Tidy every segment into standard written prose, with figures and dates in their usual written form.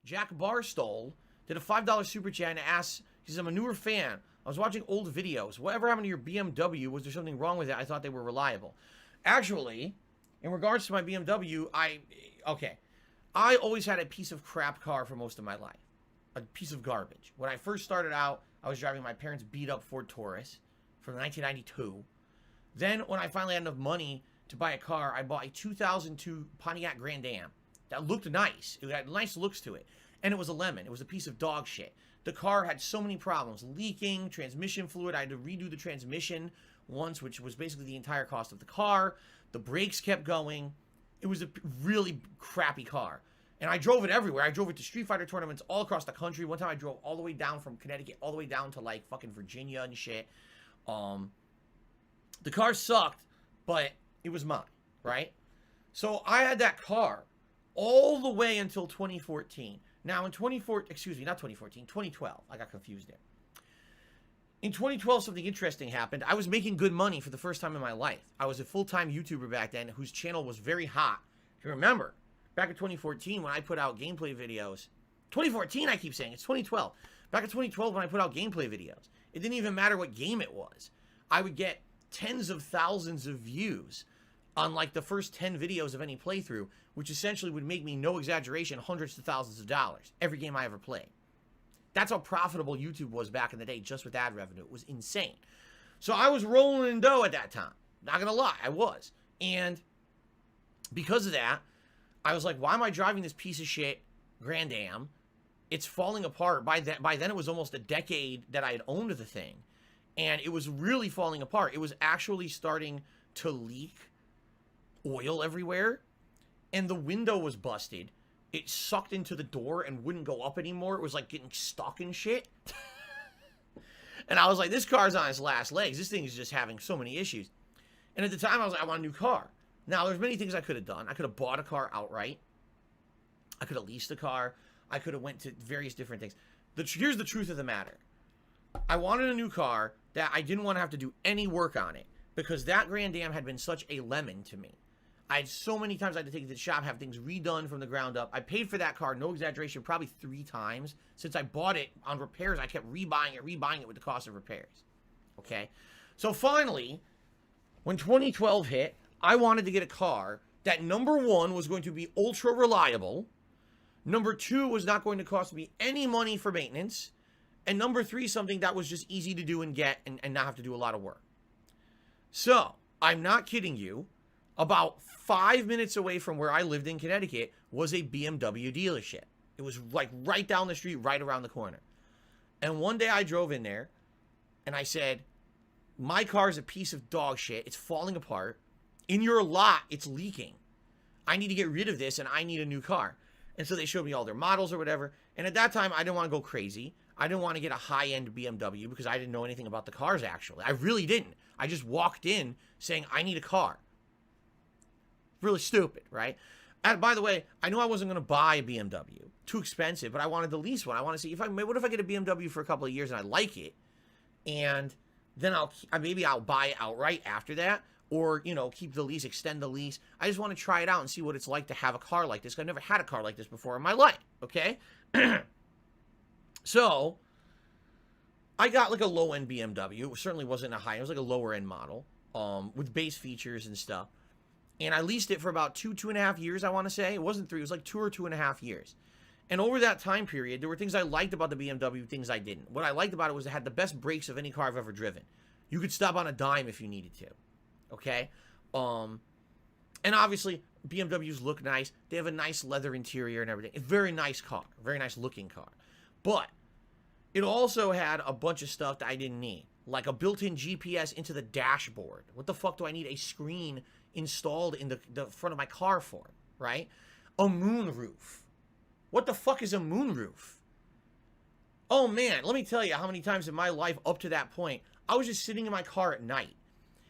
Jack Barstool did a $5 super chat and asked, he says, I'm a newer fan. I was watching old videos. Whatever happened to your BMW? Was there something wrong with it? I thought they were reliable. Actually, in regards to my BMW, I always had a piece of crap car for most of my life. A piece of garbage. When I first started out, I was driving my parents' beat-up Ford Taurus from 1992. Then, when I finally had enough money to buy a car, I bought a 2002 Pontiac Grand Am. That looked nice. It had nice looks to it. And it was a lemon. It was a piece of dog shit. The car had so many problems. Leaking, transmission fluid. I had to redo the transmission once, which was basically the entire cost of the car. The brakes kept going. It was a really crappy car. And I drove it everywhere. I drove it to Street Fighter tournaments all across the country. One time I drove all the way down from Connecticut, all the way down to like fucking Virginia and shit. The car sucked, but it was mine, right? So I had that car all the way until 2014. Now in 2012. I got confused there. In 2012, something interesting happened. I was making good money for the first time in my life. I was a full-time YouTuber back then whose channel was very hot. If you remember, back in 2014 when I put out gameplay videos. 2014, I keep saying. It's 2012. Back in 2012 when I put out gameplay videos. It didn't even matter what game it was. I would get tens of thousands of views on like the first 10 videos of any playthrough, which essentially would make me, no exaggeration, hundreds to thousands of dollars every game I ever played. That's how profitable YouTube was back in the day, just with ad revenue. It was insane. So I was rolling in dough at that time. Not gonna lie, I was. And because of that, I was like, why am I driving this piece of shit Grand Am? It's falling apart. By then it was almost a decade that I had owned the thing. And it was really falling apart. It was actually starting to leak oil everywhere. And the window was busted. It sucked into the door and wouldn't go up anymore. It was like getting stuck and shit. And I was like, this car's on its last legs. This thing is just having so many issues. And at the time, I was like, I want a new car. Now, there's many things I could have done. I could have bought a car outright. I could have leased a car. I could have went to various different things. Here's the truth of the matter. I wanted a new car that I didn't want to have to do any work on it, because that Grand Am had been such a lemon to me. I had so many times I had to take it to the shop, have things redone from the ground up. I paid for that car, no exaggeration, probably 3 times. Since I bought it on repairs, I kept rebuying it with the cost of repairs. Okay? So finally, when 2012 hit, I wanted to get a car that, number 1, was going to be ultra reliable. Number 2, was not going to cost me any money for maintenance. And number 3, something that was just easy to do and get and not have to do a lot of work. So, I'm not kidding you. About 5 minutes away from where I lived in Connecticut was a BMW dealership. It was like right down the street, right around the corner. And one day I drove in there and I said, my car is a piece of dog shit. It's falling apart. In your lot, it's leaking. I need to get rid of this and I need a new car. And so they showed me all their models or whatever. And at that time, I didn't want to go crazy. I didn't want to get a high-end BMW because I didn't know anything about the cars, actually. I really didn't. I just walked in saying, I need a car. Really stupid, right? And by the way, I knew I wasn't going to buy a BMW. Too expensive, but I wanted the lease one. I want to see, what if I get a BMW for a couple of years and I like it, and then maybe I'll buy it outright after that, or, you know, keep the lease, extend the lease. I just want to try it out and see what it's like to have a car like this. I've never had a car like this before in my life, okay? So, I got like a low-end BMW. It certainly wasn't a high, it was like a lower-end model, with base features and stuff. And I leased it for about 2.5 years, I want to say. It wasn't 3, it was like 2 or 2.5 years. And over that time period, there were things I liked about the BMW, things I didn't. What I liked about it was it had the best brakes of any car I've ever driven. You could stop on a dime if you needed to. Okay? And obviously, BMWs look nice. They have a nice leather interior and everything. It's a very nice car. A very nice looking car. But it also had a bunch of stuff that I didn't need. Like a built-in GPS into the dashboard. What the fuck do I need a screen installed in the front of my car for, right? A moonroof. What the fuck is a moonroof? Oh man, let me tell you how many times in my life up to that point, I was just sitting in my car at night,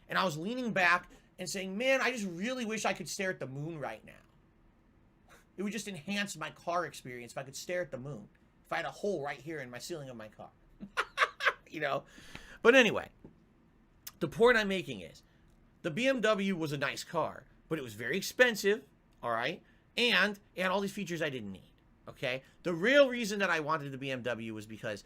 and I was leaning back and saying, man, I just really wish I could stare at the moon right now. It would just enhance my car experience if I could stare at the moon. If I had a hole right here in my ceiling of my car. You know? But anyway, the point I'm making is, the BMW was a nice car, but it was very expensive, all right? And it had all these features I didn't need, okay? The real reason that I wanted the BMW was because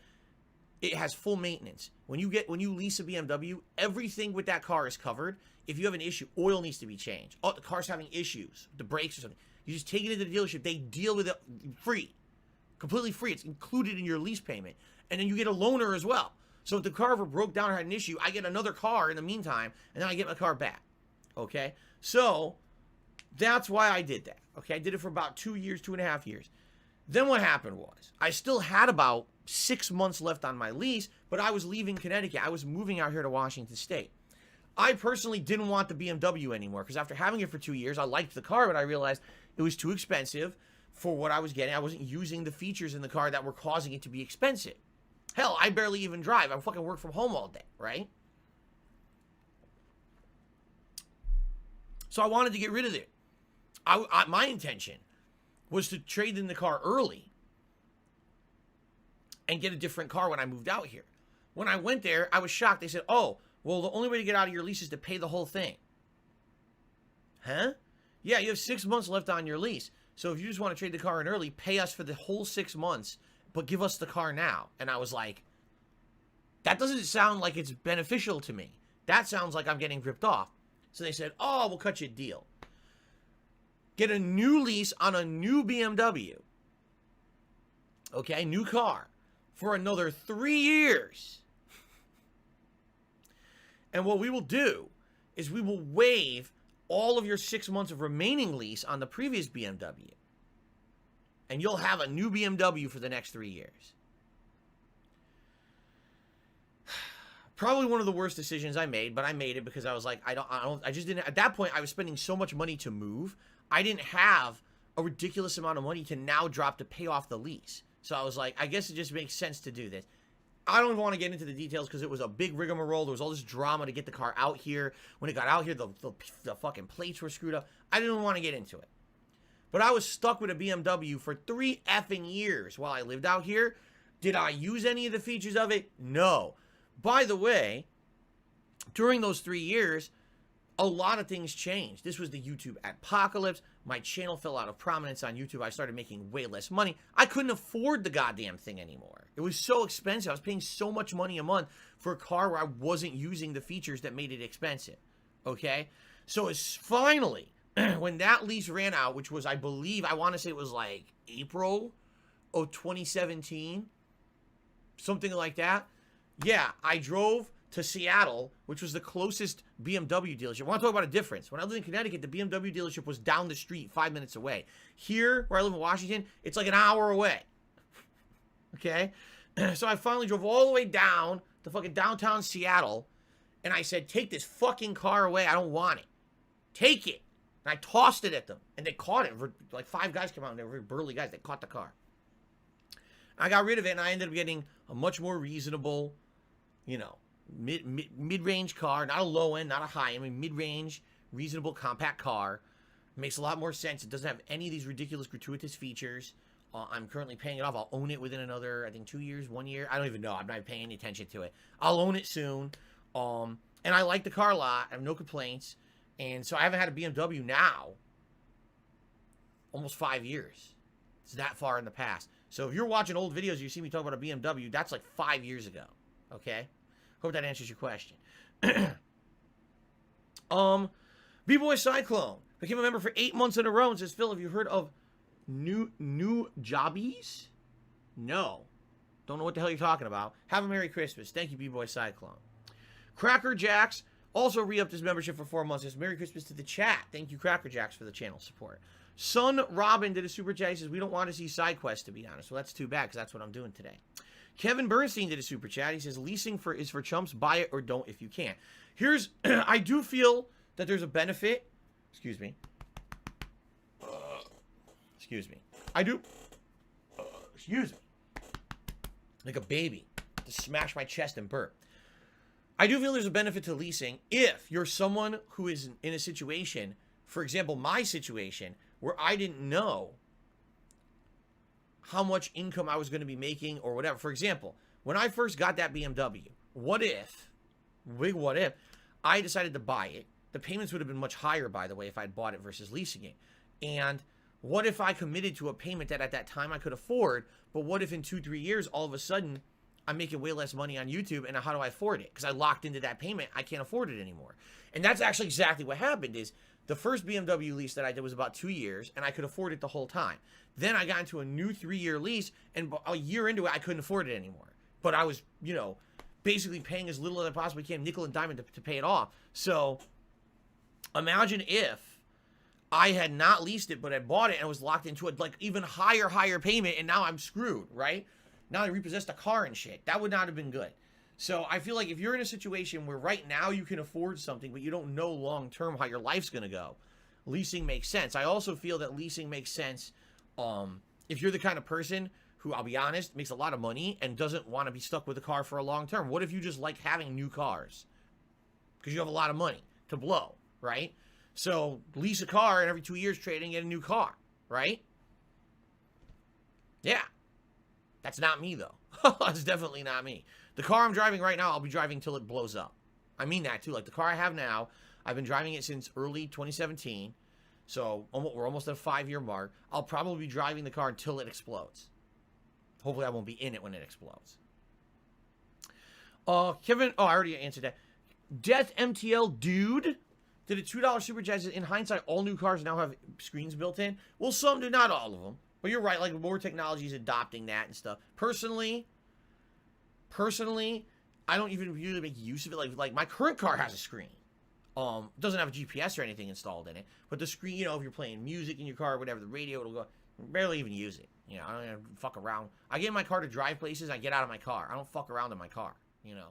it has full maintenance. When you lease a BMW, everything with that car is covered. If you have an issue, oil needs to be changed. Oh, the car's having issues, the brakes or something. You just take it into the dealership. They deal with it free, completely free. It's included in your lease payment. And then you get a loaner as well. So if the car ever broke down or had an issue, I get another car in the meantime, and then I get my car back, okay? So that's why I did that, okay? I did it for about 2 years, 2.5 years. Then what happened was I still had about 6 months left on my lease, but I was leaving Connecticut. I was moving out here to Washington State. I personally didn't want the BMW anymore because after having it for 2 years, I liked the car, but I realized it was too expensive for what I was getting. I wasn't using the features in the car that were causing it to be expensive. Hell, I barely even drive. I fucking work from home all day, right? So I wanted to get rid of it. My intention was to trade in the car early and get a different car when I moved out here. When I went there, I was shocked. They said, oh, well, the only way to get out of your lease is to pay the whole thing. Huh? Yeah, you have 6 months left on your lease. So if you just want to trade the car in early, pay us for the whole 6 months, but give us the car now. And I was like, that doesn't sound like it's beneficial to me. That sounds like I'm getting ripped off. So they said, oh, we'll cut you a deal. Get a new lease on a new BMW. Okay, new car. For another 3 years. And what we will do is we will waive all of your 6 months of remaining lease on the previous BMW. And you'll have a new BMW for the next 3 years. Probably one of the worst decisions I made, but I made it because I was like, I just didn't, at that point, I was spending so much money to move. I didn't have a ridiculous amount of money to now drop to pay off the lease. So I was like, I guess it just makes sense to do this. I don't even want to get into the details because it was a big rigmarole. There was all this drama to get the car out here. When it got out here, the fucking plates were screwed up. I didn't want to get into it. But I was stuck with a BMW for 3 effing years while I lived out here. Did I use any of the features of it? No. By the way, during those 3 years, a lot of things changed. This was the YouTube apocalypse. My channel fell out of prominence on YouTube. I started making way less money. I couldn't afford the goddamn thing anymore. It was so expensive. I was paying so much money a month for a car where I wasn't using the features that made it expensive. Okay? So it's finally, when that lease ran out, which was, I believe, I want to say it was like April of 2017, something like that. Yeah, I drove to Seattle, which was the closest BMW dealership. I want to talk about a difference. When I lived in Connecticut, the BMW dealership was down the street 5 minutes away. Here, where I live in Washington, it's like an hour away. Okay? So I finally drove all the way down to fucking downtown Seattle, and I said, take this fucking car away. I don't want it. Take it. And I tossed it at them, and they caught it. Like 5 guys came out, and they were very burly guys. They caught the car. I got rid of it, and I ended up getting a much more reasonable, you know, mid-range car, not a low end, not a high end, I mean mid-range, reasonable, compact car. It makes a lot more sense. It doesn't have any of these ridiculous gratuitous features. I'm currently paying it off. I'll own it within another, I think, 2 years, 1 year. I don't even know. I'm not paying any attention to it. I'll own it soon. And I like the car a lot. I have no complaints. And so I haven't had a BMW now almost 5 years. It's that far in the past. So if you're watching old videos, you see me talk about a BMW, that's like 5 years ago. Okay? Hope that answers your question. B-Boy Cyclone became a member for 8 months in a row and says, Phil, have you heard of new jobbies? No. Don't know what the hell you're talking about. Have a Merry Christmas. Thank you, B-Boy Cyclone. Cracker Jacks also re-upped his membership for 4 months. Says, Merry Christmas to the chat. Thank you, Cracker Jacks, for the channel support. Son Robin did a super chat. He says, we don't want to see side quests, to be honest. Well, that's too bad, because that's what I'm doing today. Kevin Bernstein did a super chat. He says, leasing is for chumps. Buy it or don't if you can. Here's, I do feel that there's a benefit. Excuse me. Excuse me. I do. Excuse me. Like a baby. To smash my chest and burp. I do feel there's a benefit to leasing if you're someone who is in a situation, for example, my situation, where I didn't know how much income I was going to be making or whatever. For example, when I first got that BMW, what if, I decided to buy it? The payments would have been much higher, by the way, if I'd bought it versus leasing it. And what if I committed to a payment that at that time I could afford, but what if in 2-3 years, all of a sudden, I'm making way less money on YouTube, and how do I afford it? Because I locked into that payment, I can't afford it anymore. And that's actually exactly what happened. Is the first BMW lease that I did was about 2 years, and I could afford it the whole time. Then I got into a new 3-year lease, and a year into it, I couldn't afford it anymore. But I was, you know, basically paying as little as I possibly can, nickel and diamond, to pay it off. So imagine if I had not leased it, but had bought it and was locked into a like even higher payment, and now I'm screwed, right? Now I repossessed a car and shit. That would not have been good. So I feel like if you're in a situation where right now you can afford something, but you don't know long term how your life's going to go, leasing makes sense. I also feel that leasing makes sense if you're the kind of person who, I'll be honest, makes a lot of money and doesn't want to be stuck with a car for a long term. What if you just like having new cars? Because you have a lot of money to blow, right? So lease a car and every 2 years trade and get a new car, right? Yeah. That's not me, though. That's definitely not me. The car I'm driving right now, I'll be driving till it blows up. I mean that, too. Like, the car I have now, I've been driving it since early 2017. So we're almost at a 5-year mark. I'll probably be driving the car until it explodes. Hopefully I won't be in it when it explodes. Kevin, I already answered that. Death MTL Dude, did a $2 super chat. In hindsight, all new cars now have screens built in. Well, some do, not all of them. But you're right, like more technology is adopting that and stuff. Personally, I don't even really make use of it. Like my current car has a screen. Doesn't have a GPS or anything installed in it. But the screen, you know, if you're playing music in your car or whatever, the radio, it'll go. Barely even use it. You know, I don't even fuck around. I get in my car to drive places. I get out of my car. I don't fuck around in my car, you know.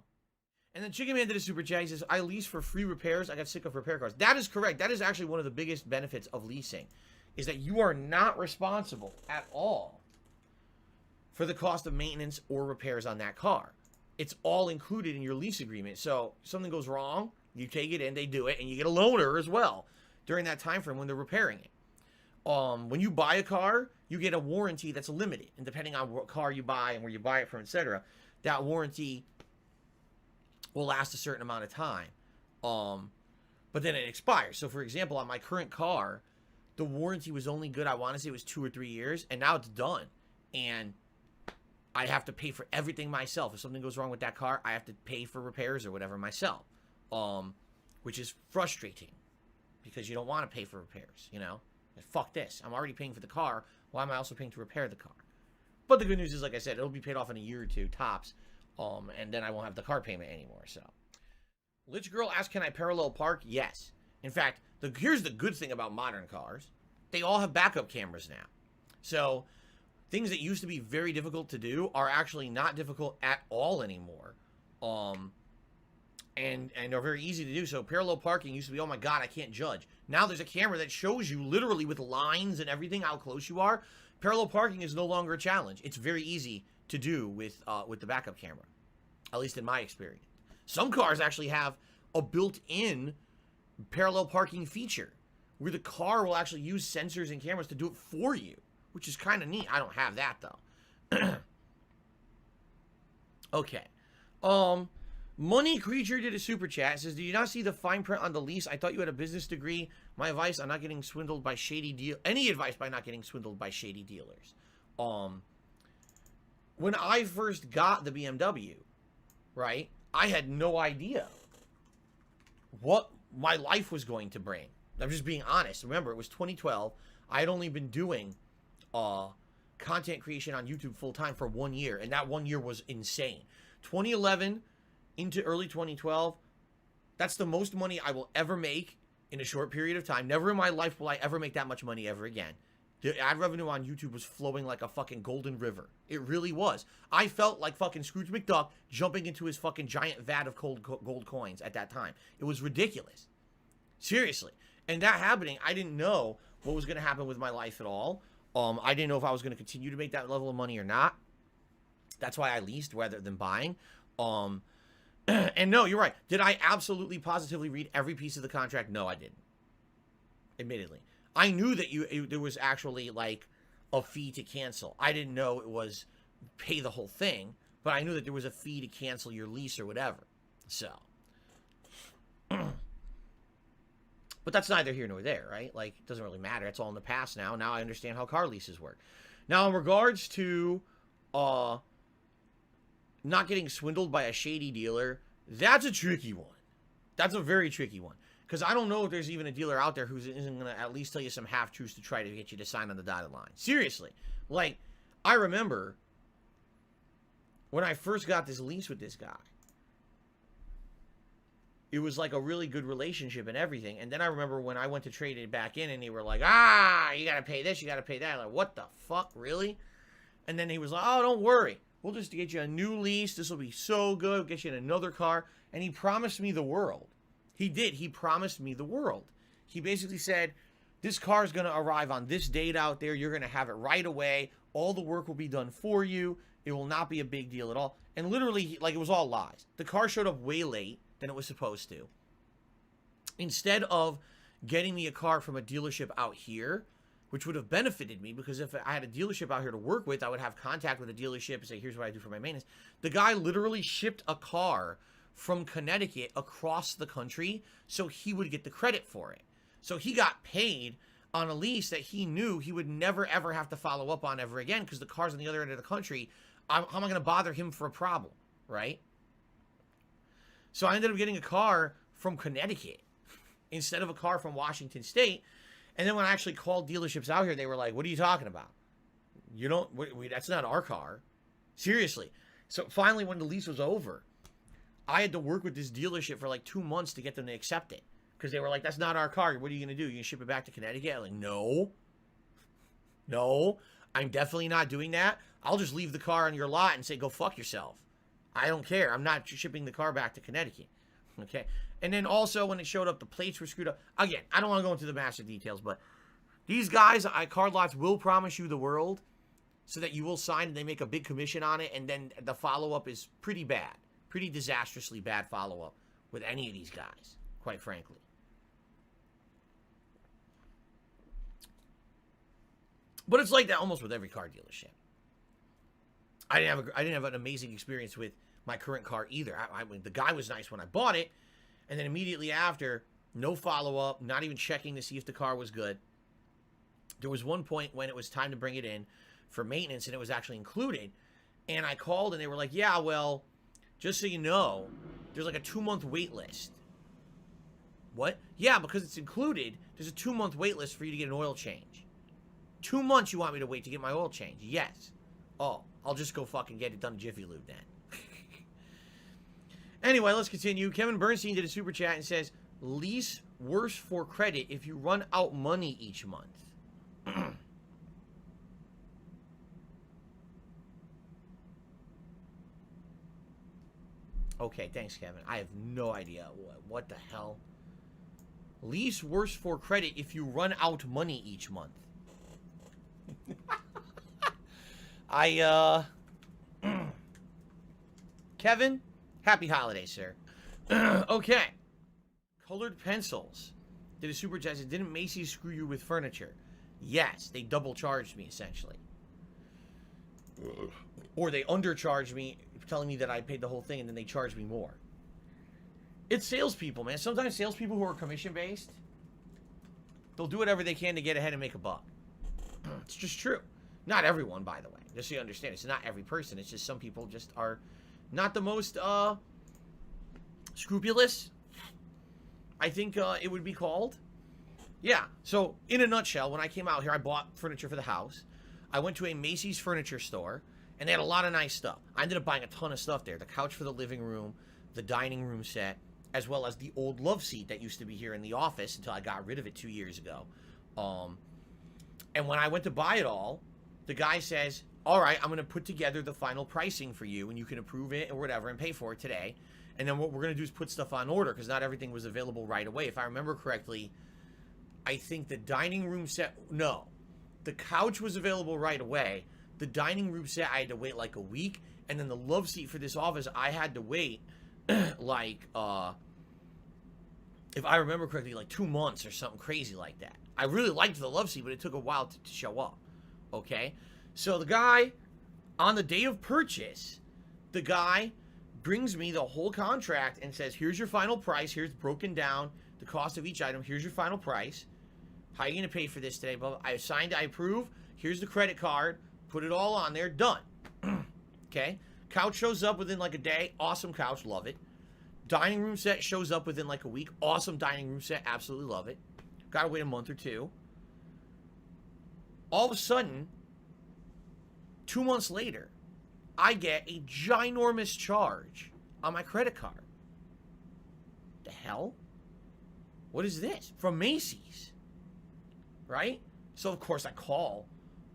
And then Chicken Man did a super chat. He says, I lease for free repairs. I got sick of repair cars. That is correct. That is actually one of the biggest benefits of leasing, is that you are not responsible at all for the cost of maintenance or repairs on that car. It's all included in your lease agreement. So if something goes wrong, you take it in, they do it, and you get a loaner as well during that time frame when they're repairing it. When you buy a car, you get a warranty that's limited, and depending on what car you buy and where you buy it from, etc., that warranty will last a certain amount of time. But then it expires. So for example, on my current car, the warranty was only good, I want to say it was 2 or 3 years, and now it's done. And I have to pay for everything myself. If something goes wrong with that car, I have to pay for repairs or whatever myself. Which is frustrating, because you don't want to pay for repairs, you know? Fuck this. I'm already paying for the car. Why am I also paying to repair the car? But the good news is, like I said, it'll be paid off in a year or two, tops. And then I won't have the car payment anymore, so. Lich Girl asked, can I parallel park? Yes. In fact, here's the good thing about modern cars. They all have backup cameras now. So, things that used to be very difficult to do are actually not difficult at all anymore. And are very easy to do. So parallel parking used to be, oh my god, I can't judge. Now there's a camera that shows you literally with lines and everything how close you are. Parallel parking is no longer a challenge. It's very easy to do with the backup camera, at least in my experience. Some cars actually have a built-in parallel parking feature where the car will actually use sensors and cameras to do it for you, which is kind of neat. I don't have that though. Okay. Money Creature did a super chat. Says, do you not see the fine print on the lease? I thought you had a business degree. My advice on not getting swindled by shady deal. Any advice by not getting swindled by shady dealers? When I first got the BMW, right, I had no idea what my life was going to bring. I'm just being honest. Remember, it was 2012. I had only been doing content creation on YouTube full time for 1 year, and that 1 year was insane. 2011 into early 2012, that's the most money I will ever make in a short period of time. Never in my life will I ever make that much money ever again. The ad revenue on YouTube was flowing like a fucking golden river. It really was. I felt like fucking Scrooge McDuck jumping into his fucking giant vat of gold coins at that time. It was ridiculous. Seriously. And that happening, I didn't know what was going to happen with my life at all. I didn't know if I was going to continue to make that level of money or not. That's why I leased rather than buying. And no, you're right. Did I absolutely positively read every piece of the contract? No, I didn't. Admittedly. I knew that there was actually like a fee to cancel. I didn't know it was pay the whole thing, but I knew that there was a fee to cancel your lease or whatever. So But that's neither here nor there, right? Like, it doesn't really matter. It's all in the past now. Now I understand how car leases work. Now, in regards to not getting swindled by a shady dealer, that's a tricky one. That's a very tricky one. Because I don't know if there's even a dealer out there who isn't going to at least tell you some half-truths to try to get you to sign on the dotted line. Seriously. Like, I remember when I first got this lease with this guy, it was like a really good relationship and everything. And then I remember when I went to trade it back in and they were like, you got to pay this, you got to pay that. I'm like, what the fuck, really? And then he was like, oh, don't worry. We'll just get you a new lease. This will be so good. We'll get you another car. And he promised me the world. He did. He promised me the world. He basically said, this car is going to arrive on this date out there. You're going to have it right away. All the work will be done for you. It will not be a big deal at all. And literally, like, it was all lies. The car showed up way late than it was supposed to. Instead of getting me a car from a dealership out here, which would have benefited me, because if I had a dealership out here to work with, I would have contact with a dealership and say, here's what I do for my maintenance. The guy literally shipped a car from Connecticut across the country so he would get the credit for it. So he got paid on a lease that he knew he would never, ever have to follow up on ever again, because the car's on the other end of the country. How am I going to bother him for a problem, right? So I ended up getting a car from Connecticut instead of a car from Washington State. And then when I actually called dealerships out here, they were like, what are you talking about? You don't, that's not our car. Seriously. So finally, when the lease was over, I had to work with this dealership for like 2 months to get them to accept it. Because they were like, that's not our car. What are you going to do? You going to ship it back to Connecticut? I'm like, no, I'm definitely not doing that. I'll just leave the car on your lot and say, go fuck yourself. I don't care. I'm not shipping the car back to Connecticut. Okay. And then also when it showed up, the plates were screwed up. Again, I don't want to go into the massive details, but these guys, card lots will promise you the world so that you will sign and they make a big commission on it. And then the follow-up is pretty bad, pretty disastrously bad follow-up with any of these guys, quite frankly. But it's like that almost with every car dealership. I didn't have an amazing experience with my current car either. I mean, the guy was nice when I bought it, and then immediately after, no follow-up, not even checking to see if the car was good. There was one point when it was time to bring it in for maintenance, and it was actually included, and I called, and they were like, yeah, well, just so you know, there's like a 2-month wait list. What? Yeah, because it's included, there's a 2-month wait list for you to get an oil change. 2 months you want me to wait to get my oil change? Yes. Oh, I'll just go fucking get it done Jiffy Lube then. Anyway, let's continue. Kevin Bernstein did a super chat and says, lease worse for credit if you run out money each month. Okay, thanks, Kevin. I have no idea. What the hell? Lease worse for credit if you run out money each month. Kevin, happy holidays, sir. Okay. Colored pencils. Did a super chat. Didn't Macy's screw you with furniture? Yes, they double charged me, essentially. Or they undercharged me, telling me that I paid the whole thing, and then they charged me more. It's salespeople, man. Sometimes salespeople who are commission-based, they'll do whatever they can to get ahead and make a buck. It's just true. Not everyone, by the way. Just so you understand. It's not every person. It's just some people just are not the most scrupulous, I think it would be called. Yeah. So, in a nutshell, when I came out here, I bought furniture for the house. I went to a Macy's furniture store, and they had a lot of nice stuff. I ended up buying a ton of stuff there. The couch for the living room, the dining room set, as well as the old love seat that used to be here in the office until I got rid of it 2 years ago. And when I went to buy it all, the guy says, all right, I'm going to put together the final pricing for you, and you can approve it or whatever and pay for it today. And then what we're going to do is put stuff on order, because not everything was available right away. If I remember correctly, I think the dining room set, no, the couch was available right away. The dining room set, I had to wait like a week. And then the love seat for this office, I had to wait like, if I remember correctly, like 2 months or something crazy like that. I really liked the love seat, but it took a while to show up. Okay? So the guy, on the day of purchase, the guy brings me the whole contract and says, here's your final price. Here's broken down the cost of each item. Here's your final price. How are you going to pay for this today? Blah, blah. I signed, I approve. Here's the credit card. Put it all on there. Done. Okay. Couch shows up within like a day. Awesome couch. Love it. Dining room set shows up within like a week. Awesome dining room set. Absolutely love it. Gotta wait a month or two. All of a sudden, 2 months later, I get a ginormous charge on my credit card. The hell? What is this? From Macy's. Right? So, of course, I call.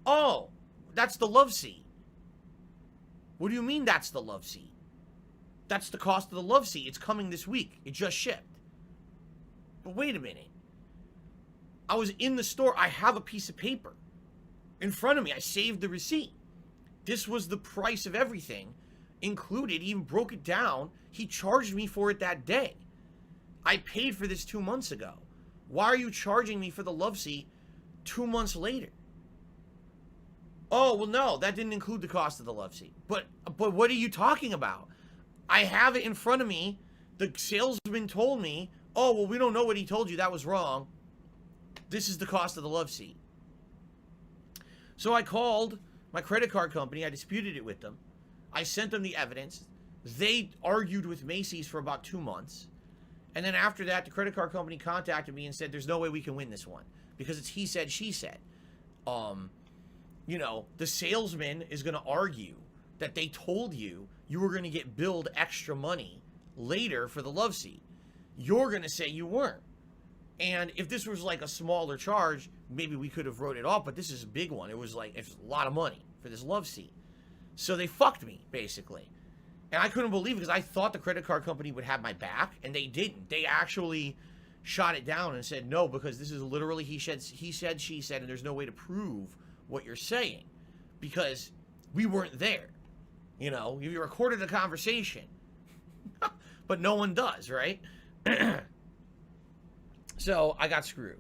Oh, that's the love seat. What do you mean that's the love seat? That's the cost of the love seat. It's coming this week. It just shipped. But wait a minute. I was in the store. I have a piece of paper in front of me. I saved the receipt. This was the price of everything included. He even broke it down. He charged me for it that day. I paid for this 2 months ago. Why are you charging me for the love seat 2 months later? Oh, well, no, that didn't include the cost of the love seat. But what are you talking about? I have it in front of me. The salesman told me, oh, well, we don't know what he told you. That was wrong. This is the cost of the love seat. So I called my credit card company. I disputed it with them. I sent them the evidence. They argued with Macy's for about 2 months. And then after that, the credit card company contacted me and said, there's no way we can win this one. Because it's he said, she said. You know, the salesman is going to argue that they told you you were going to get billed extra money later for the love seat. You're going to say you weren't. And if this was like a smaller charge, maybe we could have wrote it off, but this is a big one. It was like, it's a lot of money for this love seat. So they fucked me, basically. And I couldn't believe it because I thought the credit card company would have my back, and they didn't. They actually shot it down and said, no, because this is literally he said, she said, and there's no way to prove what you're saying because we weren't there. You know, you recorded a conversation, but no one does, right? So I got screwed.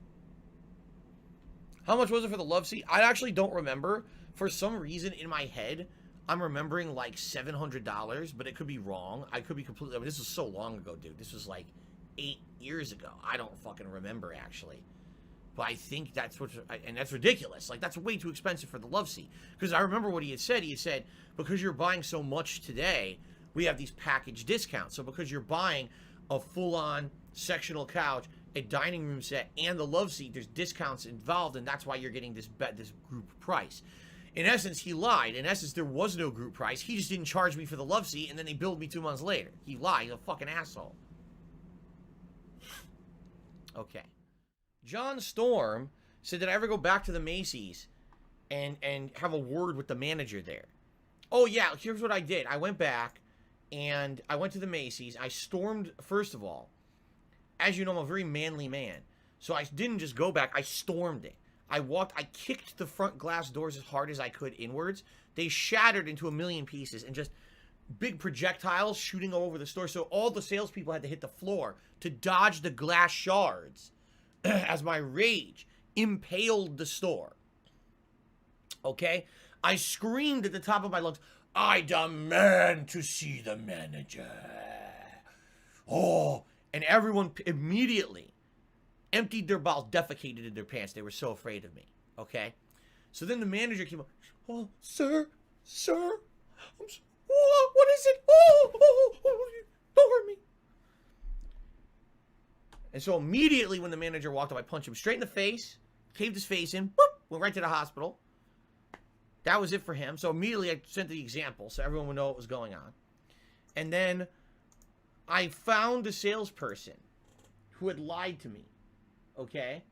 How much was it for the love seat? I actually don't remember. For some reason in my head, I'm remembering like $700, but it could be wrong. I could be completely, I mean, this was so long ago, dude. This was like 8 years ago. I don't fucking remember, actually. But I think that's what, and that's ridiculous. Like, that's way too expensive for the love seat. Because I remember what he had said. He had said, because you're buying so much today, we have these package discounts. So because you're buying a full-on sectional couch, a dining room set, and the love seat, there's discounts involved, and that's why you're getting this group price. In essence, he lied. In essence, there was no group price. He just didn't charge me for the love seat, and then they billed me 2 months later. He lied. He's a fucking asshole. Okay. John Storm said, did I ever go back to the Macy's and have a word with the manager there? Oh, yeah, here's what I did. I went back, and I went to the Macy's. I stormed, first of all, as you know, I'm a very manly man. So I didn't just go back. I stormed it. I kicked the front glass doors as hard as I could inwards. They shattered into a million pieces and just big projectiles shooting all over the store. So all the salespeople had to hit the floor to dodge the glass shards as my rage impaled the store. Okay? I screamed at the top of my lungs, I demand to see the manager. Oh, and everyone immediately emptied their bowels, defecated in their pants. They were so afraid of me. Okay? So then the manager came up. Oh, sir, what is it? Oh, don't hurt me. And so immediately when the manager walked up, I punched him straight in the face, caved his face in, whoop, went right to the hospital. That was it for him. So immediately I sent the example so everyone would know what was going on. And then I found a salesperson who had lied to me. Okay?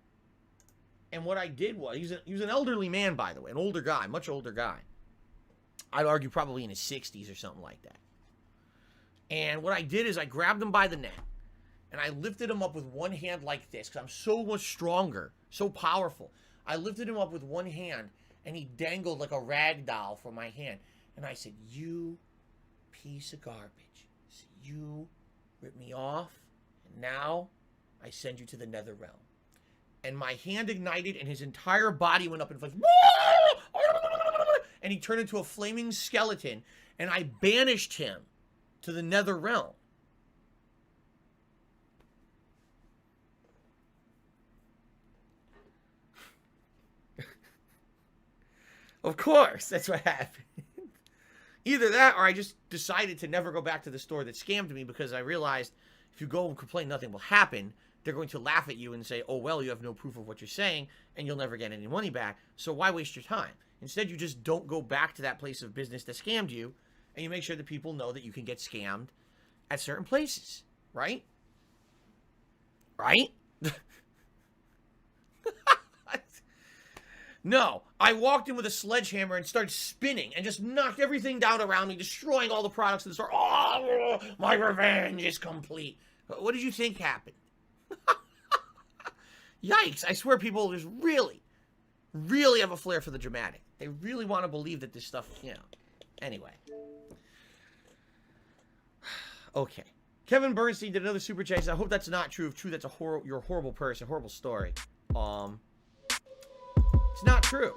And what I did was, he was an elderly man, by the way, an older guy, much older guy. I'd argue probably in his 60s or something like that. And what I did is I grabbed him by the neck, and I lifted him up with one hand like this, because I'm so much stronger, so powerful. I lifted him up with one hand, and he dangled like a rag doll from my hand. And I said, you piece of garbage. So you ripped me off, and now I send you to the nether realm. And my hand ignited, and his entire body went up in flames. And he turned into a flaming skeleton, and I banished him to the nether realm. Of course, that's what happened. Either that, or I just decided to never go back to the store that scammed me, because I realized if you go and complain, nothing will happen. They're going to laugh at you and say, oh, well, you have no proof of what you're saying, and you'll never get any money back, so why waste your time? Instead, you just don't go back to that place of business that scammed you, and you make sure that people know that you can get scammed at certain places, right? Right? No, I walked in with a sledgehammer and started spinning and just knocked everything down around me, destroying all the products in the store. Oh, my revenge is complete. What did you think happened? Yikes, I swear people just really have a flair for the dramatic. They really want to believe that this stuff, you know. Anyway. Okay. Kevin Bernstein did another super chat. I hope that's not true. If true, that's you're a horrible person, horrible story. It's not true.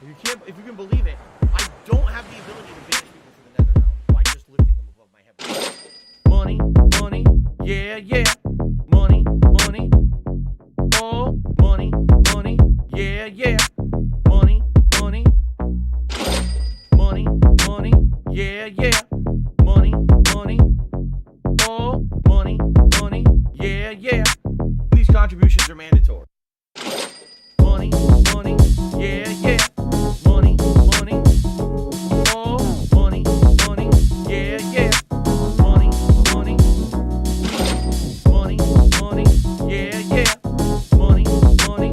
If you can believe it, I don't have the ability to banish people from the nether realm by just lifting them above my head. Money, money, yeah, yeah. Money, money, oh, money, money, yeah, yeah. Money, money, money, money, yeah, yeah. Money, money, oh, money, money, yeah, yeah. These contributions are mandatory. Money, money, yeah, yeah. Money, money, oh, money, money, yeah, yeah. Money, money, money, money, yeah, yeah. Money, money,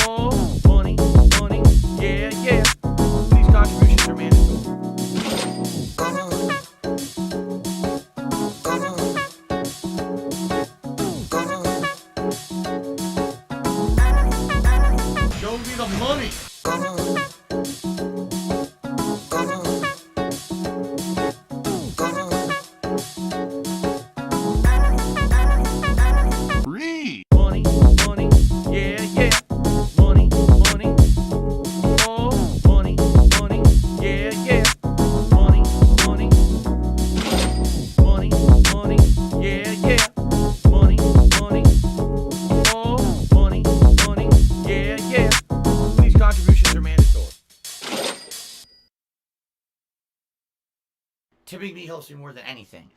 oh, money, money, yeah, yeah. These contributions are mandatory. Show me the money. Money, money, yeah, yeah. Money, money, oh, money, money, yeah, yeah. Money, money, money, money, yeah, yeah. Money, money, oh, money, money, yeah, yeah. These contributions are mandatory. Tipping me helps me more than anything.